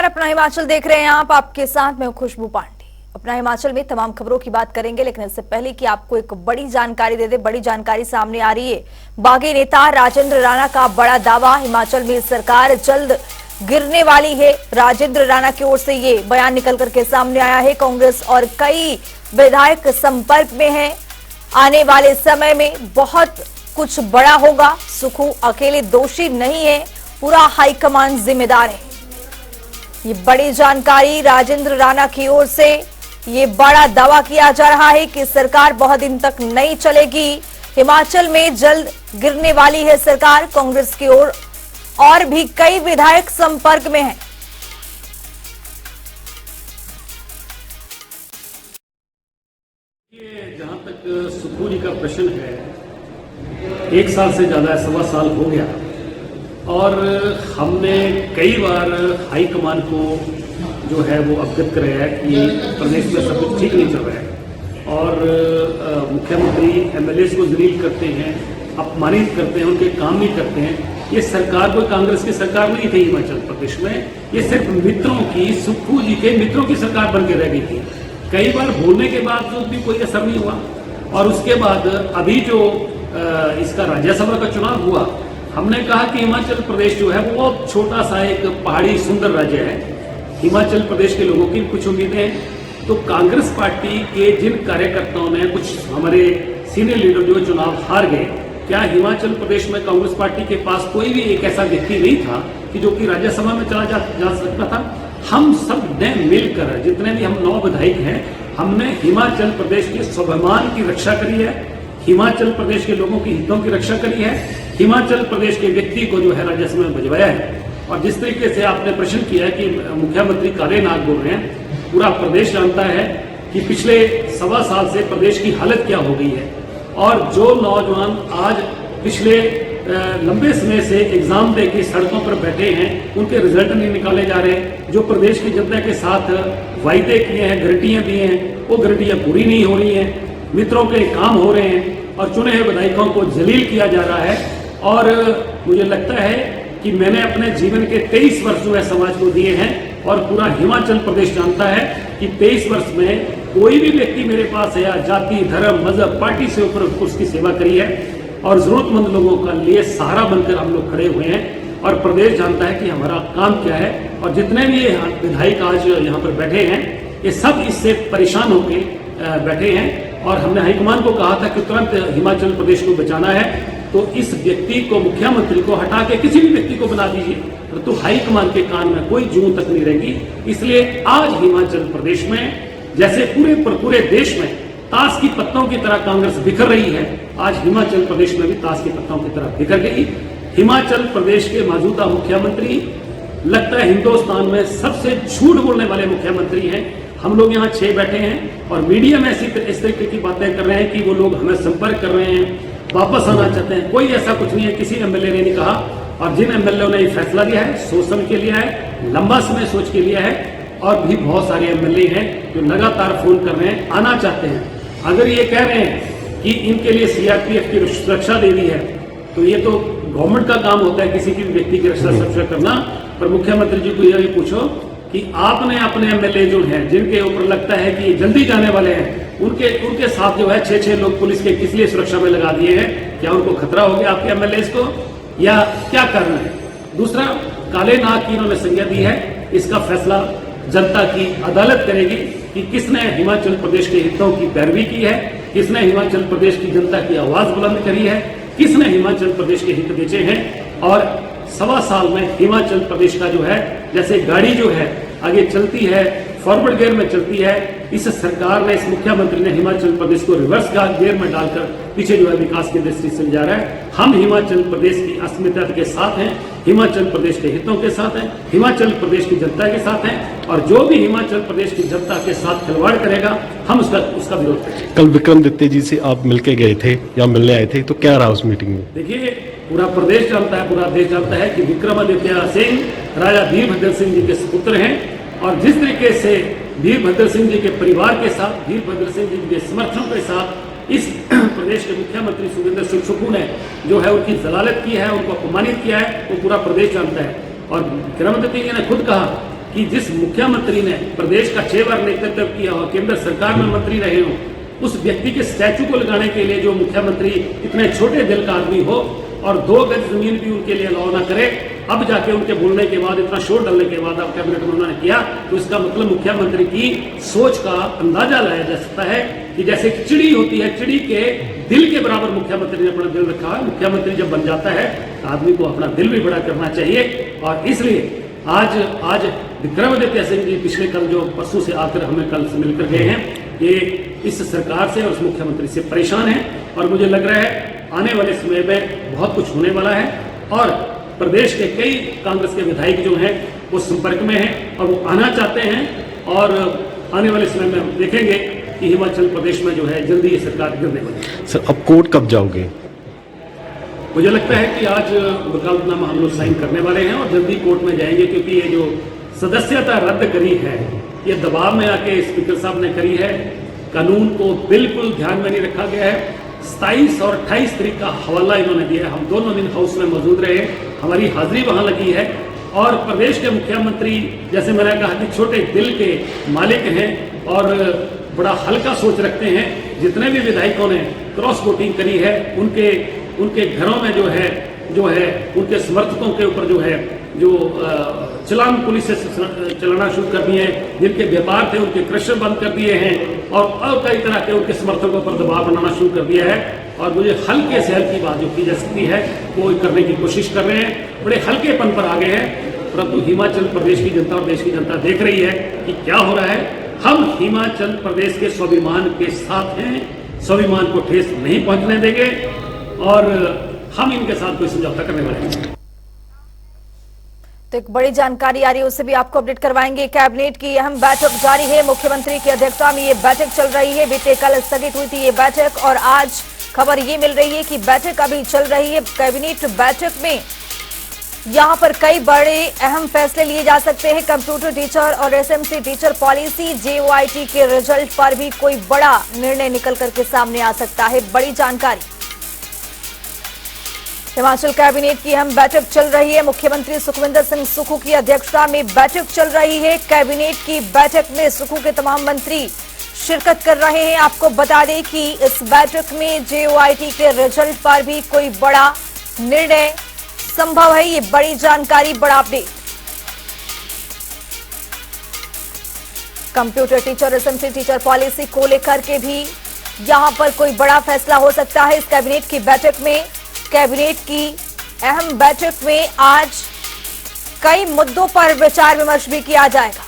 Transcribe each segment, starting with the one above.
अपना हिमाचल देख रहे हैं आप, आपके साथ मैं खुशबू पांडे। अपना हिमाचल में तमाम खबरों की बात करेंगे, लेकिन इससे पहले कि आपको एक बड़ी जानकारी दे दे, बड़ी जानकारी सामने आ रही है। बागी नेता राजेंद्र राणा का बड़ा दावा, हिमाचल में सरकार जल्द गिरने वाली है। राजेंद्र राणा की ओर से ये बयान निकल करके सामने आया है। कांग्रेस और कई विधायक संपर्क में हैं। आने वाले समय में बहुत कुछ बड़ा होगा। सुक्खू अकेले दोषी नहीं है, पूरा हाईकमान जिम्मेदार है। ये बड़ी जानकारी राजेंद्र राणा की ओर से, ये बड़ा दावा किया जा रहा है कि सरकार बहुत दिन तक नहीं चलेगी। हिमाचल में जल्द गिरने वाली है सरकार। कांग्रेस की ओर और भी कई विधायक संपर्क में हैं। जहां तक सुक्खू जी का प्रश्न है, 1 साल से ज्यादा, 1.25 साल हो गया और हमने कई बार हाईकमान को जो है वो अवगत कराया है कि प्रदेश में सब कुछ ठीक नहीं चल रहा है और मुख्यमंत्री एमएलए को जलील करते हैं, अपमानित करते हैं, उनके काम नहीं करते हैं। ये सरकार कोई कांग्रेस की सरकार नहीं थी हिमाचल प्रदेश में, ये सिर्फ मित्रों की, सुक्खू जी के मित्रों की सरकार बन के रह गई थी। कई बार बोलने के बावजूद भी कोई असर नहीं हुआ और उसके बाद अभी जो इसका राज्यसभा का चुनाव हुआ, हमने कहा कि हिमाचल प्रदेश जो है वो छोटा सा एक पहाड़ी सुंदर राज्य है। हिमाचल प्रदेश के लोगों की कुछ उम्मीदें हैं, तो कांग्रेस पार्टी के जिन कार्यकर्ताओं ने, कुछ हमारे सीनियर लीडर जो चुनाव हार गए, क्या हिमाचल प्रदेश में कांग्रेस पार्टी के पास कोई भी एक ऐसा व्यक्ति नहीं था कि जो कि राज्यसभा में चला जा सकता था? हम सब ने मिलकर, जितने भी हम 9 विधायक हैं, हमने हिमाचल प्रदेश के स्वाभिमान की रक्षा करी है, हिमाचल प्रदेश के लोगों की हितों की रक्षा करी है, हिमाचल प्रदेश के व्यक्ति को जो है राज्यसभा में भिजवाया है। और जिस तरीके से आपने प्रश्न किया कि मुख्यमंत्री काले नाग बोल रहे हैं, पूरा प्रदेश जानता है कि पिछले 1.25 साल से प्रदेश की हालत क्या हो गई है और जो नौजवान आज पिछले लंबे समय से एग्जाम दे के सड़कों पर बैठे हैं, उनके रिजल्ट नहीं निकाले जा रहे। जो प्रदेश की जनता के साथ वायदे किए हैं, गारंटियां दी हैं, वो गारंटियां पूरी नहीं हो रही हैं। मित्रों के काम हो रहे हैं और चुने हुए विधायकों को जलील किया जा रहा है। और मुझे लगता है कि मैंने अपने जीवन के 23 वर्ष जो है समाज को दिए हैं और पूरा हिमाचल प्रदेश जानता है कि 23 वर्ष में कोई भी व्यक्ति मेरे पास आया, जाति, धर्म, मजहब, पार्टी से ऊपर उसकी सेवा करी है और जरूरतमंद लोगों का लिए सहारा बनकर हम लोग खड़े हुए हैं। और प्रदेश जानता है कि हमारा काम क्या है और जितने भी विधायक आज यहाँ पर बैठे हैं, ये सब इससे परेशान होकर बैठे हैं। और हमने हाईकमान को कहा था कि तुरंत हिमाचल प्रदेश को बचाना है, तो इस व्यक्ति को, मुख्यमंत्री को हटा के किसी भी व्यक्ति को बना दीजिए, तो हाईकमान के कान में कोई जूं तक नहीं रहेगी। इसलिए आज हिमाचल प्रदेश में, जैसे पूरे देश में ताश की पत्तों की तरह कांग्रेस बिखर रही है, आज हिमाचल प्रदेश में भी ताश की पत्तों की तरह बिखर गई। हिमाचल प्रदेश के मौजूदा मुख्यमंत्री लगता है हिंदुस्तान में सबसे झूठ बोलने वाले मुख्यमंत्री हैं। हम लोग यहाँ 6 बैठे हैं और मीडिया में इस तरीके की बातें कर रहे हैं कि वो लोग हमें संपर्क कर रहे हैं, वापस आना चाहते हैं। कोई ऐसा कुछ नहीं है, किसी एमएलए ने नहीं कहा। और जिन एमएलए ने ये फैसला लिया है, सोच समझ के लिया है, लंबा समय सोच के लिया है। और भी बहुत सारे एमएलए हैं जो लगातार फोन कर रहे हैं, आना चाहते हैं। अगर ये कह रहे हैं कि इनके लिए सीआरपीएफ की सुरक्षा दे दी है, तो ये तो गवर्नमेंट का काम होता है किसी भी व्यक्ति की सुरक्षा करना। पर मुख्यमंत्री जी को यह भी पूछो कि आपने अपने एमएलए जो हैं, जिनके ऊपर लगता है कि जल्दी जाने वाले हैं, उनके साथ जो है 6 लोग पुलिस के किस लिए सुरक्षा में लगा दिए हैं? क्या उनको खतरा हो गया आपके एमएलए को, या क्या करना है? दूसरा, काले नाग की इन्होंने संज्ञा दी है, इसका फैसला जनता की अदालत करेगी कि किसने हिमाचल प्रदेश के हितों की पैरवी की है, किसने हिमाचल प्रदेश की जनता की आवाज बुलंद करी है, किसने हिमाचल प्रदेश के हित बेचे हैं। और 1.25 साल में हिमाचल प्रदेश का जो है, जैसे गाड़ी जो है आगे चलती है, फॉरवर्ड गियर में चलती है, इस सरकार ने, इस मुख्यमंत्री ने हिमाचल प्रदेश को रिवर्स गियर में डालकर पीछे जो है विकास की दृष्टि से जा रहा है। हम हिमाचल प्रदेश की अस्मिता के साथ हैं, हिमाचल प्रदेश के हितों के साथ हैं, हिमाचल प्रदेश की जनता के साथ हैं। और जो भी हिमाचल प्रदेश की जनता के साथ खिलवाड़ करेगा, हम उसका विरोध करेंगे। कल विक्रमादित्य जी से आप मिलके गए थे या मिलने आए थे, तो क्या रहा उस मीटिंग में? देखिए, पूरा प्रदेश जानता है, पूरा देश जानता है कि विक्रमादित्य सिंह राजा वीरभद्र सिंह जी के सुपुत्र हैं। और जिस तरीके से वीरभद्र सिंह जी के परिवार के साथ, वीरभद्र सिंह जी के समर्थकों के साथ इस प्रदेश के मुख्यमंत्री सुखविंदर सिंह सुक्खू ने जो है उनकी जलालत की है, उनको अपमानित किया है, वो पूरा प्रदेश जानता है। और विक्रमादित्य जी ने खुद कहा कि जिस मुख्यमंत्री ने प्रदेश का 6 बार नेतृत्व किया और केंद्र सरकार में मंत्री रहे हो, उस व्यक्ति के स्टैचू को लगाने के लिए जो मुख्यमंत्री इतने छोटे दिल का आदमी हो और 2 गज जमीन भी उनके लिए अलाउ ना करे, अब जाके उनके बोलने के बाद, इतना शोर डालने के बाद अब कैबिनेट में उन्होंने किया, तो इसका मतलब मुख्यमंत्री की सोच का अंदाजा लगाया जा सकता है कि जैसे चिड़ी होती है, चिड़ी के दिल के बराबर मुख्यमंत्री ने अपना दिल रखा है। मुख्यमंत्री जब बन जाता है तो आदमी को अपना दिल भी बड़ा करना चाहिए। और इसलिए आज विक्रमादित्य सिंह जी पिछले कल जो परसों से आकर हमें कल से मिलकर गए हैं, ये इस सरकार से और उस मुख्यमंत्री से परेशान हैं और मुझे लग रहा है आने वाले समय में बहुत कुछ होने वाला है। और प्रदेश के कई कांग्रेस के विधायक जो हैं वो संपर्क में हैं और वो आना चाहते हैं और आने वाले समय में हम देखेंगे कि हिमाचल प्रदेश में जो है जल्दी ये सरकार गिरने वाली है। सर अब कोर्ट कब जाओगे? मुझे लगता है कि आज वकालतनामा हम लोग साइन करने वाले हैं और जल्दी कोर्ट में जाएंगे, क्योंकि ये जो सदस्यता रद्द करी है ये दबाव में आके स्पीकर साहब ने करी है। कानून को बिल्कुल ध्यान में नहीं रखा गया है। 27 और 28 तारीख का हवाला इन्होंने दिया है। हम दोनों दिन हाउस में मौजूद रहे, हमारी हाजिरी वहां लगी है और प्रदेश के मुख्यमंत्री, जैसे मैंने कहा कि छोटे दिल के मालिक हैं और बड़ा हल्का सोच रखते हैं। जितने भी विधायकों ने क्रॉस वोटिंग करी है उनके घरों में जो है उनके समर्थकों के ऊपर जो चलान पुलिस से चलाना शुरू कर दिए हैं। जिनके व्यापार थे उनके क्रशर बंद कर दिए हैं और कई तरह के उनके समर्थकों पर दबाव बनाना शुरू कर दिया है। और मुझे हल्के से हल्की बात जो की जा सकती है वो करने की कोशिश कर रहे हैं, बड़े हल्केपन पर आ गए हैं। परंतु हिमाचल प्रदेश की जनता और देश की जनता देख रही है कि क्या हो रहा है। हम हिमाचल प्रदेश के स्वाभिमान के साथ हैं, स्वाभिमान को ठेस नहीं पहुंचने देंगे और हम इनके साथ कोई समझौता करने वाले नहीं। तो एक बड़ी जानकारी आ रही है, उससे भी आपको अपडेट करवाएंगे। कैबिनेट की अहम बैठक जारी है, मुख्यमंत्री की अध्यक्षता में ये बैठक चल रही है। बीते कल स्थगित हुई थी ये बैठक और आज खबर ये मिल रही है कि बैठक अभी चल रही है। कैबिनेट बैठक में यहां पर कई बड़े अहम फैसले लिए जा सकते हैं। कंप्यूटर टीचर और एसएमसी टीचर पॉलिसी, जेओआईटी के रिजल्ट पर भी कोई बड़ा निर्णय निकल करके सामने आ सकता है। बड़ी जानकारी, हिमाचल कैबिनेट की अहम बैठक चल रही है। मुख्यमंत्री सुखविंदर सिंह सुक्खू की अध्यक्षता में बैठक चल रही है। कैबिनेट की बैठक में सुक्खू के तमाम मंत्री शिरकत कर रहे हैं। आपको बता दें कि इस बैठक में जेओआईटी के रिजल्ट पर भी कोई बड़ा निर्णय संभव है। ये बड़ी जानकारी, बड़ा update. Computer teacher, SMC teacher policy को लेकर के भी यहां पर कोई बड़ा फैसला हो सकता है। इस कैबिनेट की बैठक में, कैबिनेट की अहम बैठक में आज कई मुद्दों पर विचार विमर्श भी किया जाएगा।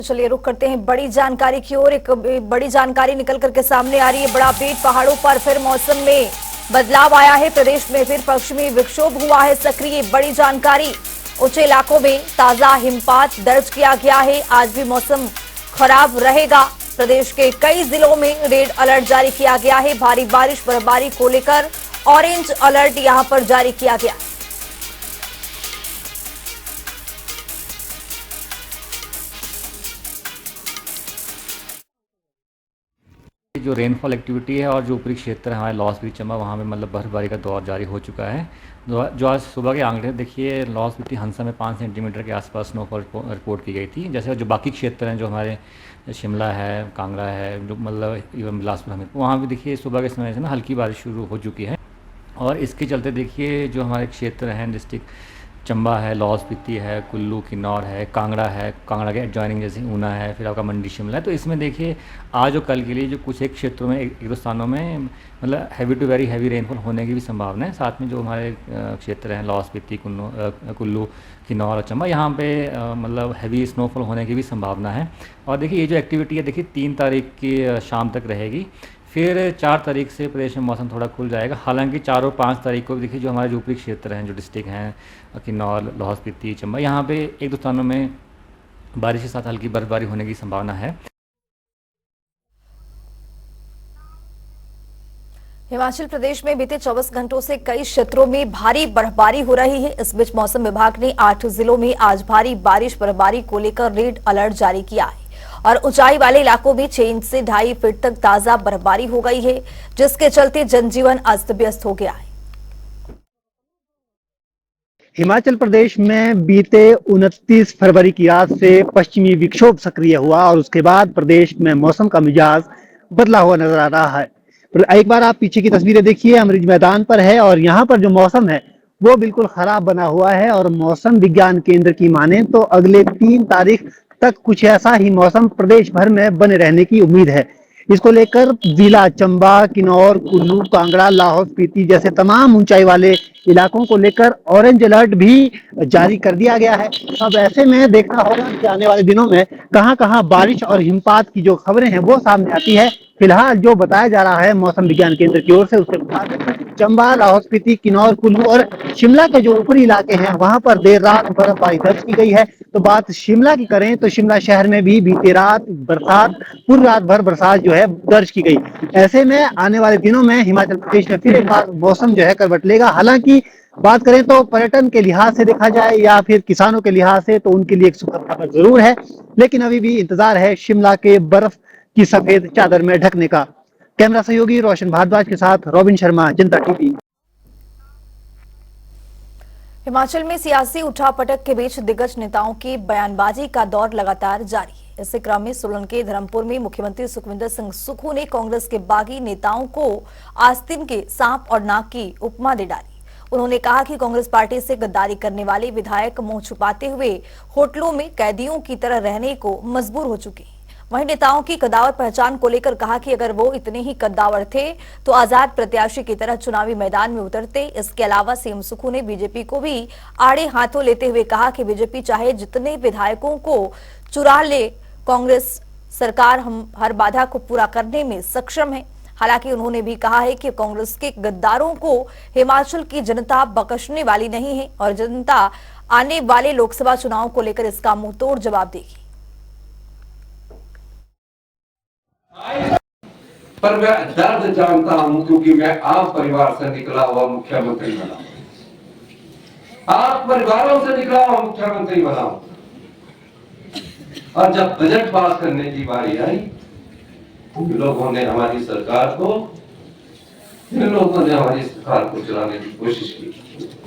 चलिए रुक करते हैं बड़ी जानकारी की ओर। एक बड़ी जानकारी निकल करके सामने आ रही है। बड़ा अपडेट, पहाड़ों पर फिर मौसम में बदलाव आया है। प्रदेश में फिर पश्चिमी विक्षोभ हुआ है सक्रिय। बड़ी जानकारी, उच्च इलाकों में ताजा हिमपात दर्ज किया गया है। आज भी मौसम खराब रहेगा। प्रदेश के कई जिलों में रेड अलर्ट जारी किया गया है। भारी बारिश, बर्फबारी को लेकर ऑरेंज अलर्ट यहां पर जारी किया गया। जो रेनफॉल एक्टिविटी है और जो ऊपरी क्षेत्र है हमारे लाहौल स्पीति चंबा, वहाँ में मतलब बर्फबारी का दौर जारी हो चुका है। जो आज सुबह के आंकड़े देखिए, लाहौल स्पीति हंसा में 5 सेंटीमीटर के आसपास स्नोफॉल रिपोर्ट की गई थी। जैसे जो बाकी क्षेत्र हैं, जो हमारे शिमला है, कांगड़ा है, जो मतलब इवन बिलासपुर हमें, वहाँ भी देखिए सुबह के समय से ना हल्की बारिश शुरू हो चुकी है। और इसके चलते देखिए जो हमारे क्षेत्र हैं, डिस्ट्रिक्ट चंबा है, लाहौल स्पीति है, कुल्लू, किन्नौर है, कांगड़ा के एडजॉइनिंग जैसे ऊना है, फिर आपका मंडी शिमला है। तो इसमें देखिए आज और कल के लिए जो कुछ एक क्षेत्रों में, एक दो स्थानों में मतलब heavy to very heavy rainfall होने की भी संभावना है। साथ में जो हमारे क्षेत्र हैं लाहौल स्पीति, कुल्लू, किन्नौर और चंबा, यहाँ पे मतलब हैवी स्नोफॉल होने की भी संभावना है। और देखिए ये जो एक्टिविटी है देखिए 3 तारीख की शाम तक रहेगी। फिर 4 तारीख से प्रदेश में मौसम थोड़ा खुल जाएगा। हालांकि 4 और 5 तारीख को देखिए जो हमारे ऊपरी क्षेत्र हैं, जो डिस्ट्रिक्ट हैं किन्नौर, लाहौल स्पीति, चंबा, यहाँ पे एक दो स्थानों में बारिश के साथ हल्की बर्फबारी होने की संभावना है। हिमाचल प्रदेश में बीते 24 घंटों से कई क्षेत्रों में भारी बर्फबारी हो रही है। इस बीच मौसम विभाग ने 8 जिलों में आज भारी बारिश, बर्फबारी को लेकर रेड अलर्ट जारी किया है और ऊंचाई वाले इलाकों में 6 इंच से 2.5 फीट तक ताजा बर्फबारी हो गई है, जिसके चलते जनजीवन अस्त व्यस्त हो गया है। हिमाचल प्रदेश में बीते 29 फरवरी की रात से पश्चिमी विक्षोभ सक्रिय हुआ और उसके बाद प्रदेश में मौसम का मिजाज बदला हुआ नजर आ रहा है। एक बार आप पीछे की तस्वीरें देखिए, हम रिज मैदान पर है और यहाँ पर जो मौसम है वो बिल्कुल खराब बना हुआ है और मौसम विज्ञान केंद्र की माने तो अगले 3 तारीख तक कुछ ऐसा ही मौसम प्रदेश भर में बने रहने की उम्मीद है। इसको लेकर जिला चंबा, किन्नौर, कुल्लू, कांगड़ा, लाहौल स्पीति जैसे तमाम ऊंचाई वाले इलाकों को लेकर ऑरेंज अलर्ट भी जारी कर दिया गया है। अब ऐसे में देखना होगा कि आने वाले दिनों में कहां कहां बारिश और हिमपात की जो खबरें हैं वो सामने आती है। फिलहाल जो बताया जा रहा है मौसम विज्ञान केंद्र की ओर से, उसके मुताबिक चंबा, लाहौल स्पीति, किन्नौर, कुल्लू और शिमला के जो ऊपरी इलाके हैं वहां पर देर रात बर्फबारी दर्ज की गई है। तो बात शिमला की करें तो शिमला शहर में भी बीती रात बरसात, पूरी रात भर बरसात जो है दर्ज की गई। ऐसे में आने वाले दिनों में हिमाचल प्रदेश में फिर एक बार मौसम जो है करवट लेगा। हालांकि बात करें तो पर्यटन के लिहाज से देखा जाए या फिर किसानों के लिहाज से तो उनके लिए एक सुखद खबर जरूर है, लेकिन अभी भी इंतजार है शिमला के बर्फ की सफेद चादर में ढकने का। कैमरा सहयोगी रोशन भारद्वाज के साथ रॉबिन शर्मा, जनता टीवी। हिमाचल में सियासी उठापटक के बीच दिग्गज नेताओं की बयानबाजी का दौर लगातार जारी है। इसी क्रम में सोलन के धर्मपुर में मुख्यमंत्री सुखविंदर सिंह सुक्खू ने कांग्रेस के बागी नेताओं को आस्तीन के सांप और नाग की उपमा दे डाली। उन्होंने कहा कि कांग्रेस पार्टी से गद्दारी करने वाले विधायक मुंह छुपाते हुए होटलों में कैदियों की तरह रहने को मजबूर हो चुके हैं। वहीं नेताओं की कद्दावर पहचान को लेकर कहा कि अगर वो इतने ही कद्दावर थे तो आजाद प्रत्याशी की तरह चुनावी मैदान में उतरते। इसके अलावा सीएम सुक्खू ने बीजेपी को भी आड़े हाथों लेते हुए कहा कि बीजेपी चाहे जितने विधायकों को चुरा ले, कांग्रेस सरकार हम हर बाधा को पूरा करने में सक्षम है। हालांकि उन्होंने भी कहा है कि कांग्रेस के गद्दारों को हिमाचल की जनता बख्शने वाली नहीं है और जनता आने वाले लोकसभा चुनाव को लेकर इसका मुंहतोड़ जवाब देगी। पर मैं दर्द जानता हूं क्योंकि मैं आप परिवार से निकला हुआ मुख्यमंत्री बना, आप परिवारों से निकला हुआ मुख्यमंत्री बना। और जब बजट पास करने की बारी आई, लोगों ने हमारी सरकार को, इन लोगों ने हमारी सरकार को चलाने की कोशिश की।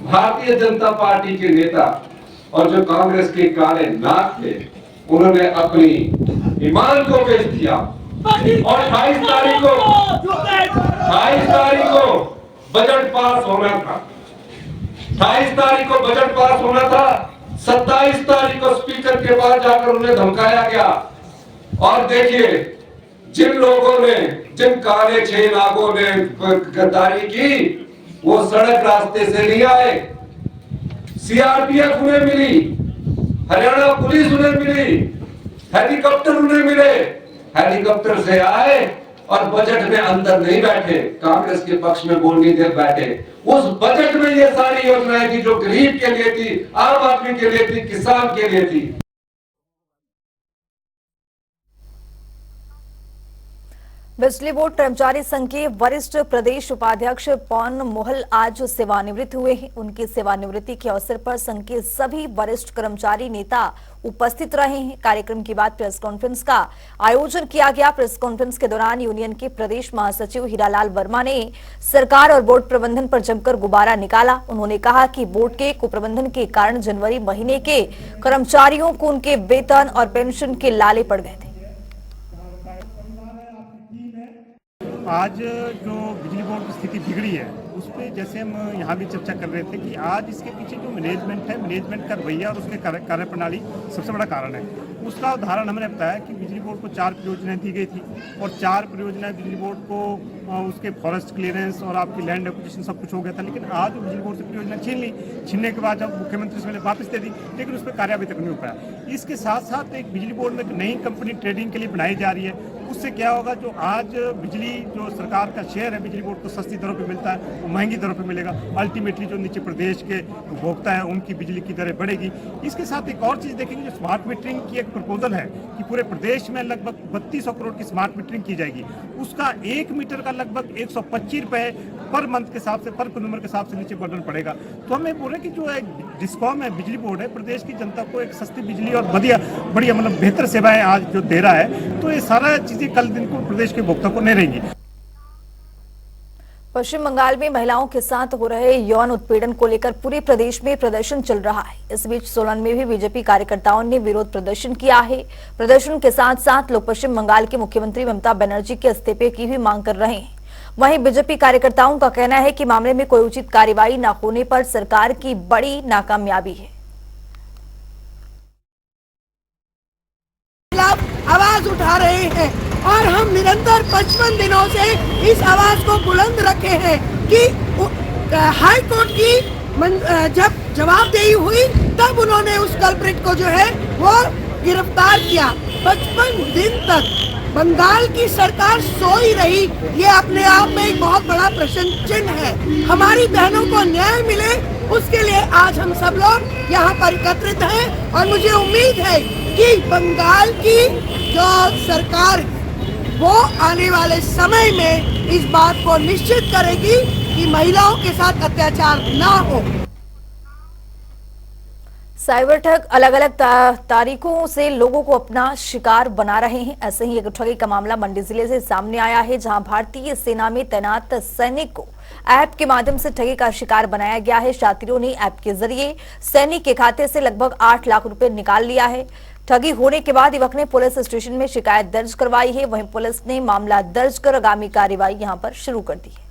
भारतीय जनता पार्टी के नेता और जो कांग्रेस के काले नाग थे, उन्होंने अपनी ईमान को बेच दिया। और 28 तारीख को बजट पास होना था, 28 तारीख को बजट पास होना था। 27 तारीख को स्पीकर के पास जाकर उन्हें धमकाया गया। और देखिए, जिन लोगों ने, जिन काले छह नागों ने गद्दारी की, वो सड़क रास्ते से नहीं आए। सीआरपीएफ उन्हें मिली, हरियाणा पुलिस उन्हें मिली, हेलीकॉप्टर उन्हें मिले, हेलीकॉप्टर से आए और बजट में अंदर नहीं बैठे, कांग्रेस के पक्ष में बोलने दे बैठे। उस बजट में ये सारी योजनाएं थी जो गरीब के लिए थी, आम आदमी के लिए थी, किसान के लिए थी। बिजली बोर्ड कर्मचारी संघ के वरिष्ठ प्रदेश उपाध्यक्ष पवन मोहल आज सेवानिवृत्त हुए हैं। उनकी सेवानिवृत्ति के अवसर पर संघ के सभी वरिष्ठ कर्मचारी नेता उपस्थित रहे हैं। कार्यक्रम के बाद प्रेस कॉन्फ्रेंस का आयोजन किया गया। प्रेस कॉन्फ्रेंस के दौरान यूनियन के प्रदेश महासचिव हीरालाल वर्मा ने सरकार और बोर्ड प्रबंधन पर जमकर गुब्बारा निकाला। उन्होंने कहा कि बोर्ड के कुप्रबंधन के कारण जनवरी महीने के कर्मचारियों को उनके वेतन और पेंशन के लाले पड़ गए थे। आज जो बिजली बोर्ड की स्थिति बिगड़ी है उस पर जैसे हम यहाँ भी चर्चा कर रहे थे कि आज इसके पीछे जो मैनेजमेंट है, मैनेजमेंट का रवैया और उसके कार्यप्रणाली सबसे बड़ा कारण है। उसका उदाहरण हमने बताया कि बिजली बोर्ड को 4 परियोजनाएं दी गई थी और 4 परियोजनाएं बिजली बोर्ड को उसके फॉरेस्ट क्लियरेंस और आपकी लैंड एक्विजिशन सब कुछ हो गया था। लेकिन आज बिजली बोर्ड से परियोजना छीन ली, छीनने के बाद जब मुख्यमंत्री से वापस दे दी, लेकिन उस पर कार्य अभी तक नहीं हो पाया। इसके साथ साथ एक बिजली बोर्ड में एक नई कंपनी ट्रेडिंग के लिए बनाई जा रही है। उससे क्या होगा, जो आज बिजली जो सरकार का शेयर है बिजली बोर्ड को सस्ती दरों पे मिलता है, वो महंगी दरों पे मिलेगा। अल्टीमेटली जो नीचे प्रदेश के उपभोक्ता है उनकी बिजली की दरें बढ़ेगी। इसके साथ एक और चीज़ देखेंगे, जो स्मार्ट मीटरिंग की एक प्रपोजल है कि पूरे प्रदेश में लगभग 3200 करोड़ की स्मार्ट मीटरिंग की जाएगी। उसका 1 मीटर का लगभग 125 रुपये पर मंथ के हिसाब से, पर कंज्यूमर के हिसाब से नीचे बर्डन पड़ेगा। तो हमें बोल रहे कि जो एक डिस्कॉम है, बिजली बोर्ड है, प्रदेश की जनता को एक सस्ती बिजली और बढ़िया मतलब बेहतर सेवाएं आज जो दे रहा है। तो ये सारा चीजें कल दिन को प्रदेश के उपभोक्ता को नहीं रहेंगी। पश्चिम बंगाल में महिलाओं के साथ हो रहे यौन उत्पीड़न को लेकर पूरे प्रदेश में प्रदर्शन चल रहा है। इस बीच सोलन में भी बीजेपी कार्यकर्ताओं ने विरोध प्रदर्शन किया है। प्रदर्शन के साथ साथ लोग पश्चिम बंगाल के मुख्यमंत्री ममता बनर्जी के इस्तीफे की भी मांग कर रहे हैं। वहीं बीजेपी कार्यकर्ताओं का कहना है कि मामले में कोई उचित कार्रवाई न होने पर सरकार की बड़ी नाकामयाबी है। आवाज उठा रहे हैं और हम निरंतर 55 दिनों से इस आवाज को बुलंद रखे हैं कि हाई कोर्ट की जब जवाबदेही हुई तब उन्होंने उस कल्प्रिट को जो है वो गिरफ्तार किया। 55 दिन तक बंगाल की सरकार सोई रही, ये अपने आप में एक बहुत बड़ा प्रश्न चिन्ह है। हमारी बहनों को न्याय मिले उसके लिए आज हम सब लोग यहाँ पर एकत्रित हैं और मुझे उम्मीद है कि बंगाल की जो सरकार वो आने वाले समय में इस बात को निश्चित करेगी कि महिलाओं के साथ अत्याचार ना हो। साइबर ठग अलग अलग तारीखों से लोगों को अपना शिकार बना रहे हैं। ऐसे ही एक ठगी का मामला मंडी जिले से सामने आया है, जहां भारतीय सेना में तैनात सैनिक को ऐप के माध्यम से ठगी का शिकार बनाया गया है। शातिरों ने ऐप के जरिए सैनिक के खाते से लगभग 8 लाख रुपए निकाल लिया है। ठगी होने के बाद युवक ने पुलिस स्टेशन में शिकायत दर्ज करवाई है। वहीं पुलिस ने मामला दर्ज कर आगामी कार्रवाई यहां पर शुरू कर दी है।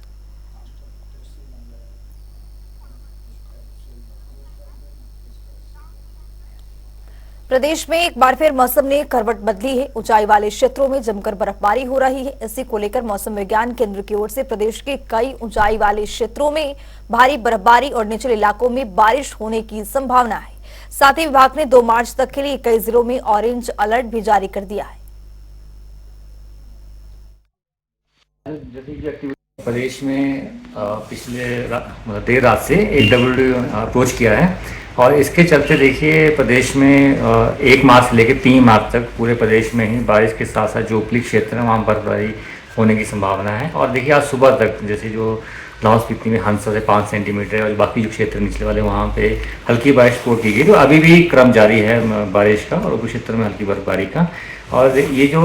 प्रदेश में एक बार फिर मौसम ने करवट बदली है। ऊंचाई वाले क्षेत्रों में जमकर बर्फबारी हो रही है। इसी को लेकर मौसम विज्ञान केंद्र की ओर से प्रदेश के कई ऊंचाई वाले क्षेत्रों में भारी बर्फबारी और निचले इलाकों में बारिश होने की संभावना है। साथ ही विभाग ने 2 मार्च तक के लिए कई जिलों में ऑरेंज अलर्ट भी जारी कर दिया है। प्रदेश में पिछले देर रात से एक WD अप्रोच किया है और इसके चलते देखिए प्रदेश में 1 मार्च से लेकर 3 मार्च तक पूरे प्रदेश में ही बारिश के साथ साथ जो उपली क्षेत्र है वहाँ बर्फबारी होने की संभावना है। और देखिए आज सुबह तक जैसे जो लाहौल स्पीति में हंसा से 5 सेंटीमीटर और बाकी जो क्षेत्र निचले वाले वहाँ पे हल्की बारिश रिपोर्ट की गई। तो अभी भी क्रम जारी है बारिश का और उपरी क्षेत्र में हल्की बर्फबारी का। और ये जो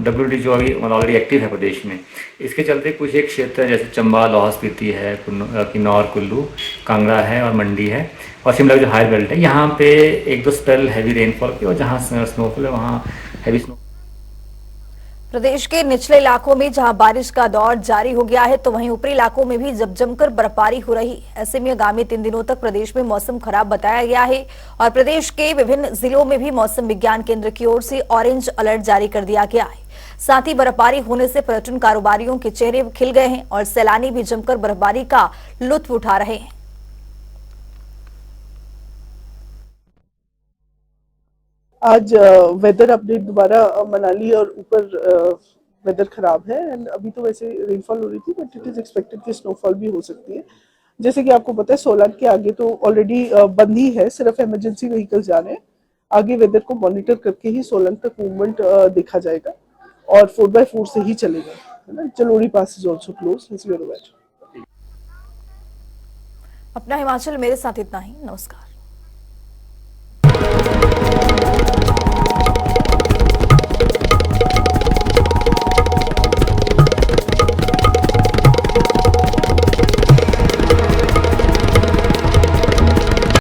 WD जो अभी ऑलरेडी एक्टिव है प्रदेश में, इसके चलते कुछ एक क्षेत्र जैसे चंबा, लाहौल स्पीति है, किन्नौर, कुल्लू, कांगड़ा है और मंडी है और शिमला जो हाई बेल्ट है, यहाँ पे 1-2 स्पेल हैवी रेनफॉल की और जहाँ स्नोफॉल है वहाँ हैवी स्नो। प्रदेश के निचले इलाकों में जहां बारिश का दौर जारी हो गया है, तो वहीं ऊपरी इलाकों में भी जमकर बर्फबारी हो रही है। ऐसे में आगामी 3 दिनों तक प्रदेश में मौसम खराब बताया गया है और प्रदेश के विभिन्न जिलों में भी मौसम विज्ञान केंद्र की ओर से ऑरेंज अलर्ट जारी कर दिया गया है। साथ ही बर्फबारी होने से पर्यटन कारोबारियों के चेहरे खिल गए हैं और सैलानी भी जमकर बर्फबारी का लुत्फ उठा रहे हैं। आज वेदर अपडेट दोबारा मनाली और ऊपर वेदर खराब है एंड अभी तो वैसे रेनफॉल हो रही थी बट इट इज एक्सपेक्टेड कि स्नोफॉल भी हो सकती है। जैसे कि आपको पता है सोलन के आगे तो ऑलरेडी बंद ही है, सिर्फ इमरजेंसी व्हीकल्स जा रहे हैं। आगे वेदर को मॉनिटर करके ही सोलन तक मूवमेंट देखा जाएगा और 4x4 से ही चलेगा, है ना। Jalori pass is also close, as you are aware. अपना हिमाचल मेरे साथ इतना ही। नमस्कार।